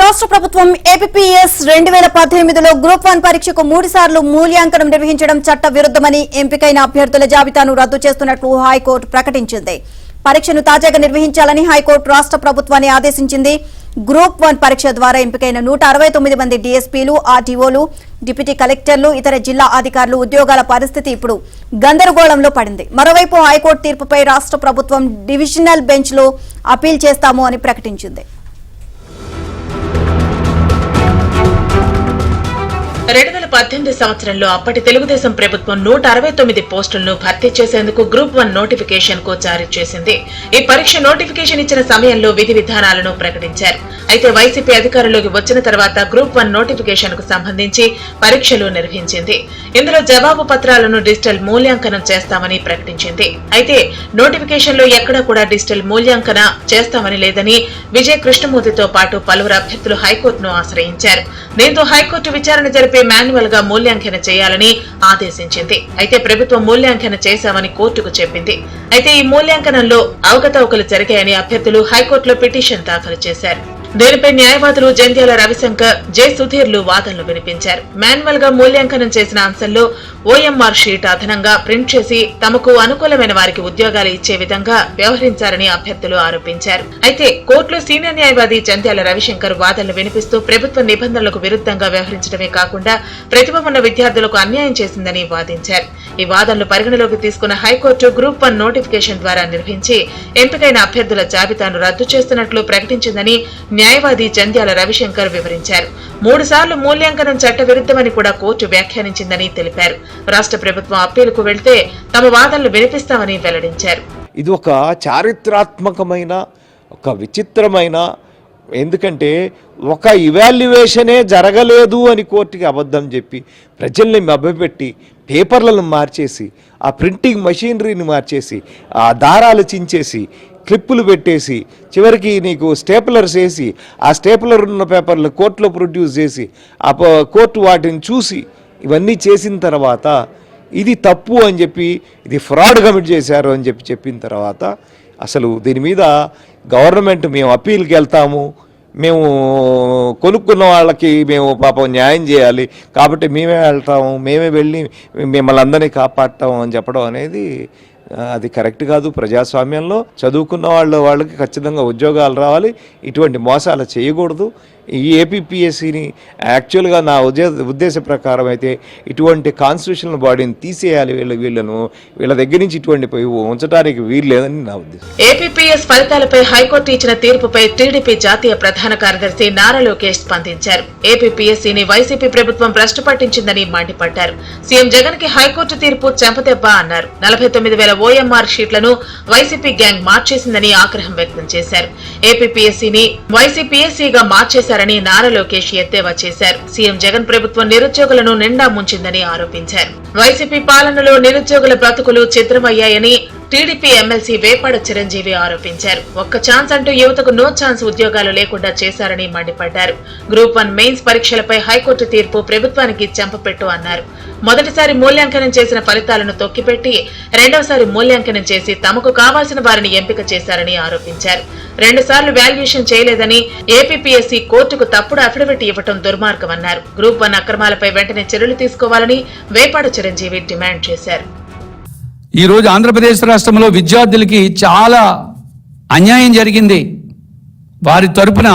రాష్ట్ర ప్రభుత్వం APPS 2018లో group 1 పరీక్షకు 3 సార్లు మూల్యాంకనం నిర్వహించడం చట్ట విరుద్ధమని ఎంపికైన అభ్యర్థుల జాబితాను రద్దు చేస్తున్నట్లు హైకోర్టు ప్రకటించింది. పరీక్షను తాజాగా నిర్వహించాలని హైకోర్టు రాష్ట్ర ప్రభుత్వాన్ని ఆదేశించింది. గ్రూప్ 1 పరీక్ష ద్వారా ఎంపికైన 169 మంది డీఎస్పీలు, ఆర్టీఓలు, డిప్యూటీ కలెక్టర్లు, ఇతర జిల్లా అధికారులు ఉద్యోగాల పరిస్థితి ఇప్పుడు గందరగోళంలో పడింది. మరోవైపు హైకోర్టు తీర్పుపై రాష్ట్ర ప్రభుత్వం డివిజనల్ బెంచ్లో అపీల్ చేస్తాము అని ప్రకటించింది. 2018 సంవత్సరంలో అప్పటి తెలుగుదేశం ప్రభుత్వం 169 పోస్టులను భర్తీ చేసేందుకు గ్రూప్ 1 నోటిఫికేషన్ కు జారీ చేసింది. ఈ పరీక్ష నోటిఫికేషన్ ఇచ్చిన సమయంలో విధి విధానాలను ప్రకటించారు. అయితే వైసీపీ అధికారంలోకి వచ్చిన తర్వాత గ్రూప్ 1 నోటిఫికేషన్ కు సంబంధించి పరీక్షలు నిర్వహించింది. ఇందులో జవాబు పత్రాలను డిజిటల్ మూల్యాంకనం చేస్తామని ప్రకటించింది. అయితే నోటిఫికేషన్ లో ఎక్కడా కూడా డిజిటల్ మూల్యాంకన చేస్తామని లేదని విజయ కృష్ణమూర్తితో పాటు పలువురు అభ్యర్థులు హైకోర్టును ఆశ్రయించారు. దీంతో హైకోర్టు విచారణ జరిపే మాన్యువల్ గా మూల్యాంకన చేయాలని ఆదేశించింది. అయితే ప్రభుత్వం మూల్యాంకన చేశామని కోర్టుకు చెప్పింది. అయితే ఈ మూల్యాంకనంలో అవకతవకలు జరిగాయని అభ్యర్థులు హైకోర్టులో పిటిషన్ దాఖలు చేశారు. దీనిపై న్యాయవాదులు జంధ్యాల రవిశంకర్, జె సుధీర్లు వాదనలు వినిపించారు. మాన్యువల్ గా మూల్యాంకనం చేసిన అంశంలో ఓఎంఆర్ షీట్ అదనంగా ప్రింట్ చేసి తమకు అనుకూలమైన వారికి ఉద్యోగాలు ఇచ్చే విధంగా వ్యవహరించారని అభ్యర్థులు ఆరోపించారు. అయితే కోర్టులో సీనియర్ న్యాయవాది జంధ్యాల రవిశంకర్ వాదనలు వినిపిస్తూ ప్రభుత్వ నిబంధనలకు విరుద్ధంగా వ్యవహరించడమే కాకుండా ప్రతిభ ఉన్న విద్యార్థులకు అన్యాయం చేసిందని వాదించారు. ఈ వాదనలు పరిగణలోకి తీసుకున్న హైకోర్టు గ్రూప్ 1 నోటిఫికేషన్ ద్వారా నిర్వహించి ఎంపికైన అభ్యర్థుల జాబితాను రద్దు చేస్తున్నట్లు ప్రకటించిందని న్యాయవాది జంధ్యాల రవిశంకర్ వివరించారు. 3 సార్లు మూల్యాంకనం చట్ట విరుద్ధమని కూడా కోర్టు వ్యాఖ్యానించిందని తెలిపారు. రాష్ట్ర ప్రభుత్వం అప్పీలుకు వెళ్తే తమ వాదనలు వినిపిస్తామని వెల్లడించారు. ఇది ఒక చారిత్రాత్మకమైన, ఒక విచిత్రమైన, ఎందుకంటే ఒక ఇవాల్యుయేషనే జరగలేదు అని కోర్టుకి అబద్ధం చెప్పి ప్రజల్ని మభ్యపెట్టి పేపర్లను మార్చేసి ఆ ప్రింటింగ్ మెషినరీని మార్చేసి ఆ దారాలు చించేసి క్లిప్పులు పెట్టేసి చివరికి నీకు స్టేపులర్స్ వేసి ఆ స్టేపులర్ ఉన్న పేపర్లు కోర్టులో ప్రొడ్యూస్ చేసి ఆ కోర్టు వాటిని చూసి ఇవన్నీ చేసిన తర్వాత ఇది తప్పు అని చెప్పి ఇది ఫ్రాడ్ కమిట్ చేశారు అని చెప్పిన తర్వాత అసలు దీని మీద గవర్నమెంట్ మేము అప్పీల్కి వెళ్తాము, మేము కొనుక్కున్న వాళ్ళకి మేము పాపం న్యాయం చేయాలి కాబట్టి మేమే వెళ్తాము, మేమే వెళ్ళి మిమ్మల్ని అందరినీ కాపాడతాము అని చెప్పడం అనేది అది కరెక్ట్ కాదు. ప్రజాస్వామ్యంలో చదువుకున్న వాళ్ళకి ఖచ్చితంగా ఉద్యోగాలు రావాలి, ఇటువంటి మోసాలు చేయకూడదు. ఈ ఏపీపీఎస్సీని యాక్చువల్గా నా ఉద్దేశ ప్రకారం అయితే ఇటువంటి కాన్స్టిట్యూషనల్ బాడీని తీసేయాలి. వీళ్ళ దగ్గర నుంచి ఇటువంటి ఉంచడానికి వీలు లేదని నా ఉద్దేశం. ఏపీపీఎస్ ఫలితాలపై హైకోర్టు ఇచ్చిన తీర్పుపై టీడీపీ జాతీయ ప్రధాన కార్యదర్శి నారా లోకేష్ స్పందించారు. ఏపీపీఎస్సీని వైసీపీ ప్రభుత్వం భ్రష్టు పట్టించిందని మండిపడ్డారు. సీఎం జగన్ కి హైకోర్టు తీర్పు చెంపదెబ్బ అన్నారు. 49,000 ఓఎంఆర్ షీట్లను వైసీపీ గ్యాంగ్ మార్చేసిందని ఆగ్రహం వ్యక్తం చేశారు. ఏపీపీఎస్సీని వైసీపీఎస్సీగా మార్చేశారని నారా లోకేష్ ఎద్దేవా చేశారు. సీఎం జగన్ ప్రభుత్వం నిరుద్యోగులను నిండా ముంచిందని ఆరోపించారు. వైసీపీ పాలనలో నిరుద్యోగుల బ్రతుకులు చిత్రమయ్యాయని టీడీపీ ఎమ్మెల్సీ వేపాడ చిరంజీవి ఆరోపించారు. ఒక్క ఛాన్స్ అంటూ యువతకు నో ఛాన్స్ ఉద్యోగాలు లేకుండా చేశారని మండిపడ్డారు. గ్రూప్ 1 మెయిన్స్ పరీక్షలపై హైకోర్టు తీర్పు ప్రభుత్వానికి చెంపపెట్టు అన్నారు. మొదటిసారి మూల్యాంకనం చేసిన ఫలితాలను తొక్కిపెట్టి రెండవసారి మూల్యాంకనం చేసి తమకు కావాల్సిన వారిని ఎంపిక చేశారని ఆరోపించారు. 2 సార్లు వాల్యుయేషన్ చేయలేదని ఏపీపీఎస్సీ కోర్టుకు తప్పుడు అఫిడవిట్ ఇవ్వడం దుర్మార్గమన్నారు. గ్రూప్ 1 అక్రమాలపై వెంటనే చర్యలు తీసుకోవాలని వేపాడ చిరంజీవి డిమాండ్ చేశారు. ఈ రోజు ఆంధ్రప్రదేశ్ రాష్ట్రంలో విద్యార్థులకి చాలా అన్యాయం జరిగింది. వారి తరపున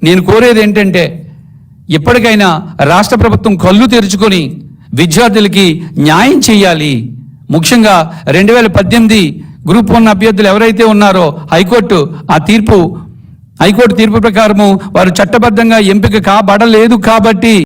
నేను కోరేది ఏంటంటే ఇప్పటికైనా రాష్ట్ర ప్రభుత్వం కళ్ళు తెరుచుకొని విద్యార్థులకి న్యాయం చేయాలి. ముఖ్యంగా 2018 గ్రూప్ 1 అభ్యర్థులు ఎవరైతే ఉన్నారో హైకోర్టు తీర్పు ప్రకారము వారు చట్టబద్ధంగా ఎంపిక కాబడలేదు కాబట్టి